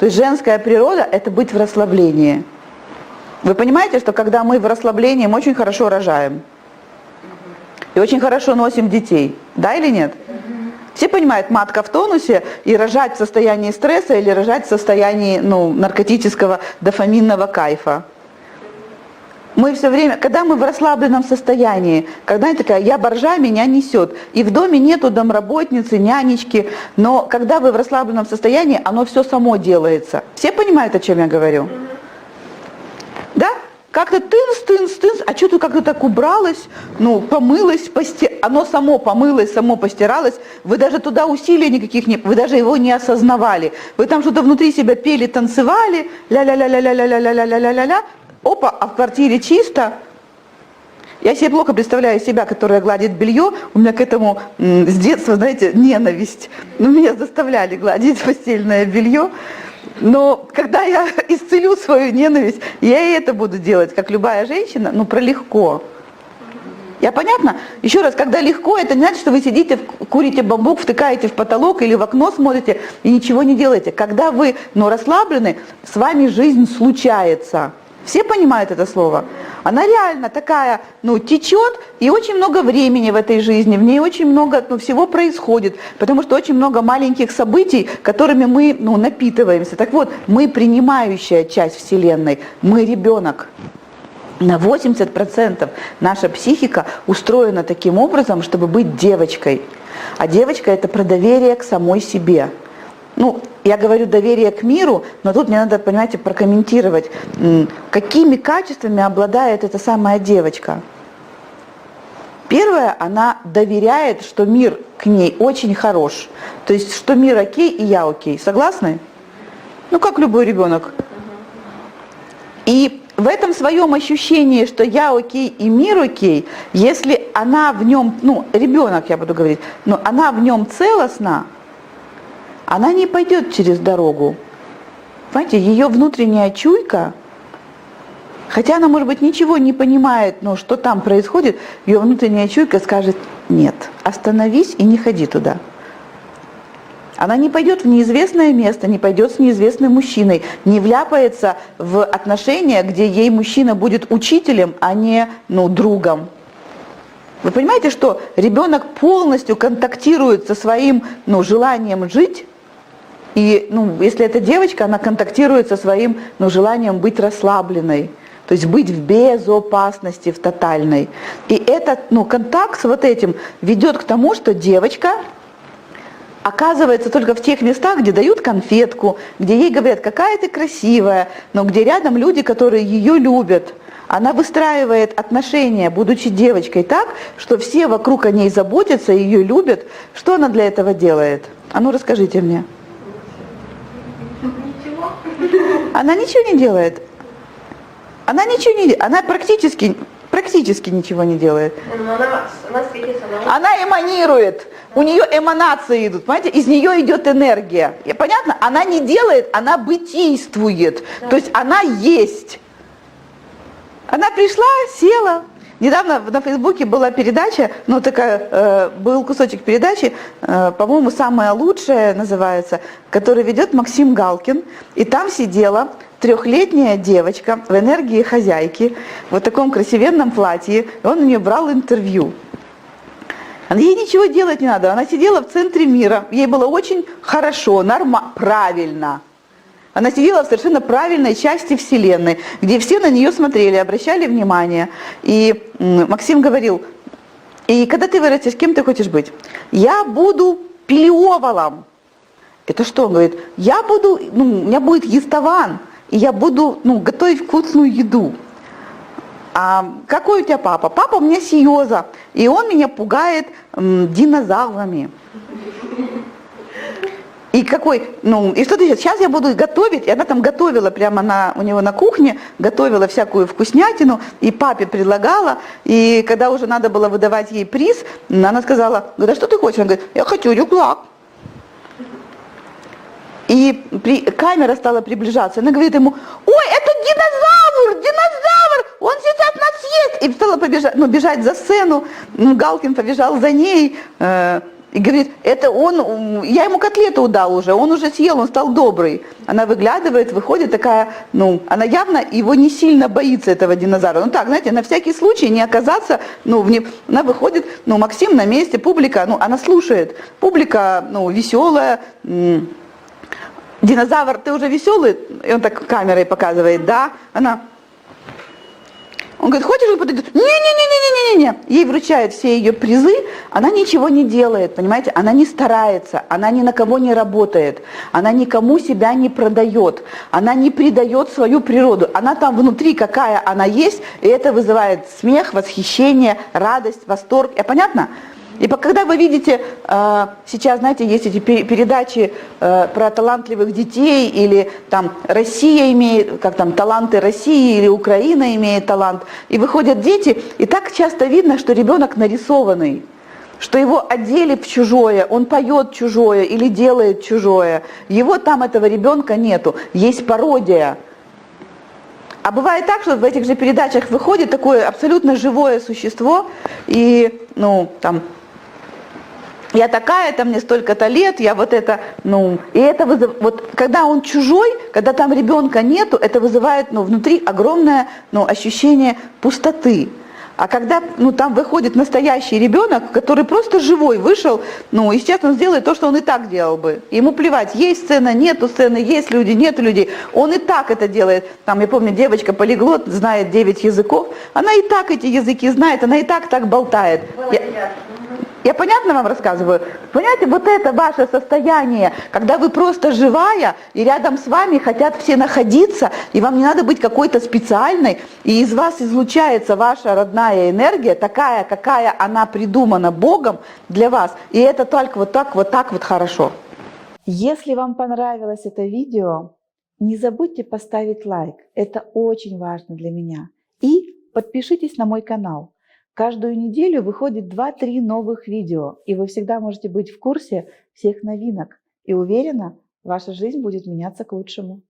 То есть женская природа – это быть в расслаблении. Вы понимаете, что когда мы в расслаблении, мы очень хорошо рожаем. И очень хорошо носим детей. Да или нет? Все понимают, матка в тонусе, и рожать в состоянии стресса или рожать в состоянии наркотического дофаминного кайфа. Мы все время, когда мы в расслабленном состоянии, когда я такая, я боржа, меня несет. И в доме нету домработницы, нянечки, но когда вы в расслабленном состоянии, оно все само делается. Все понимают, о чем я говорю? Да? Как-то тынс, а что-то как-то так убралось, помылось, оно само помылось, само постиралось, вы даже туда усилий никаких не, вы даже его не осознавали. Вы там что-то внутри себя пели, танцевали, ля-ля-ля-ля-ля-ля-ля-ля-ля-ля-ля, опа, а в квартире чисто. Я себе плохо представляю себя, которая гладит белье, у меня к этому с детства, знаете, ненависть. Меня заставляли гладить постельное белье. Но когда я исцелю свою ненависть, я и это буду делать, как любая женщина, про легко. Я понятно? Еще раз, когда легко, это не значит, что вы сидите, курите бамбук, втыкаете в потолок или в окно смотрите и ничего не делаете. Когда вы, расслаблены, с вами жизнь случается. Все понимают это слово? Она реально такая, течет, и очень много времени в этой жизни, в ней очень много всего происходит, потому что очень много маленьких событий, которыми мы напитываемся. Так вот, мы принимающая часть Вселенной, мы ребенок. На 80% наша психика устроена таким образом, чтобы быть девочкой. А девочка – это про доверие к самой себе. Я говорю доверие к миру, но тут мне надо, понимаете, прокомментировать, какими качествами обладает эта самая девочка. Первое, она доверяет, что мир к ней очень хорош. То есть, что мир окей и я окей. Согласны? Как любой ребенок. И в этом своем ощущении, что я окей и мир окей, если она в нем, ребенок я буду говорить, но она в нем целостна, она не пойдет через дорогу. Понимаете, ее внутренняя чуйка, хотя она, может быть, ничего не понимает, что там происходит, ее внутренняя чуйка скажет: нет, остановись и не ходи туда. Она не пойдет в неизвестное место, не пойдет с неизвестным мужчиной, не вляпается в отношения, где ей мужчина будет учителем, а не другом. Вы понимаете, что ребенок полностью контактирует со своим желанием жить? И, если это девочка, она контактирует со своим, желанием быть расслабленной, то есть быть в безопасности, в тотальной. И этот, контакт с вот этим ведет к тому, что девочка оказывается только в тех местах, где дают конфетку, где ей говорят: какая ты красивая, но где рядом люди, которые ее любят. Она выстраивает отношения, будучи девочкой, так, что все вокруг о ней заботятся, ее любят. Что она для этого делает? Расскажите мне. Она ничего не делает. Она ничего не делает. Она практически ничего не делает. Она эманирует. У нее эманации идут. Понимаете? Из нее идет энергия. Понятно? Она не делает, она бытийствует. То есть она есть. Она пришла, села. Недавно на Фейсбуке была передача, был кусочек передачи, по-моему, «Самое лучшее» называется, который ведет Максим Галкин. И там сидела 3-летняя девочка в энергии хозяйки, в вот таком красивенном платье, и он у нее брал интервью. Ей ничего делать не надо, она сидела в центре мира, ей было очень хорошо, правильно. Она сидела в совершенно правильной части Вселенной, где все на нее смотрели, обращали внимание. И Максим говорил: и когда ты вырастешь, кем ты хочешь быть? Я буду пилеовалом. Это что? Он говорит: у меня будет естован, и я буду готовить вкусную еду. А какой у тебя папа? Папа у меня Сиоза, и он меня пугает динозаврами. И и что ты сейчас я буду готовить, и она там готовила прямо у него на кухне, готовила всякую вкуснятину, и папе предлагала, и когда уже надо было выдавать ей приз, она сказала: а что ты хочешь? Она говорит: я хочу рюкзак. И камера стала приближаться, она говорит ему: ой, это динозавр, он сейчас нас съест. И стала бежать за сцену, Галкин побежал за ней, И говорит, это он, я ему котлету дал уже, он уже съел, он стал добрый. Она выглядывает, выходит такая, она явно его не сильно боится, этого динозавра. Ну так, знаете, на всякий случай не оказаться, она выходит, Максим на месте, публика, она слушает. Публика, веселая. Динозавр, ты уже веселый? И он так камерой показывает, да. Он говорит, хочешь, он подойдет? Не-не-не-не-не-не-не. Ей вручают все ее призы, она ничего не делает, понимаете? Она не старается, она ни на кого не работает, она никому себя не продает, она не предает свою природу. Она там внутри, какая она есть, и это вызывает смех, восхищение, радость, восторг. Понятно? И когда вы видите, сейчас, знаете, есть эти передачи про талантливых детей, или там Россия имеет, как там, таланты России, или Украина имеет талант, и выходят дети, и так часто видно, что ребенок нарисованный, что его одели в чужое, он поет чужое или делает чужое, его там, этого ребенка нету, есть пародия. А бывает так, что в этих же передачах выходит такое абсолютно живое существо, и, я такая-то, мне столько-то лет, я вот это, и это вот когда он чужой, когда там ребенка нету, это вызывает, внутри огромное, ощущение пустоты. А когда, там выходит настоящий ребенок, который просто живой вышел, и сейчас он сделает то, что он и так делал бы. Ему плевать, есть сцена, нету сцены, есть люди, нету людей. Он и так это делает. Я помню, девочка-полиглот знает 9 языков, она и так эти языки знает, она и так болтает. Я понятно вам рассказываю? Понимаете, вот это ваше состояние, когда вы просто живая, и рядом с вами хотят все находиться, и вам не надо быть какой-то специальной, и из вас излучается ваша родная энергия, такая, какая она придумана Богом для вас, и это только вот так хорошо. Если вам понравилось это видео, не забудьте поставить лайк, это очень важно для меня, и подпишитесь на мой канал. Каждую неделю выходит 2-3 новых видео, и вы всегда можете быть в курсе всех новинок. И уверена, ваша жизнь будет меняться к лучшему.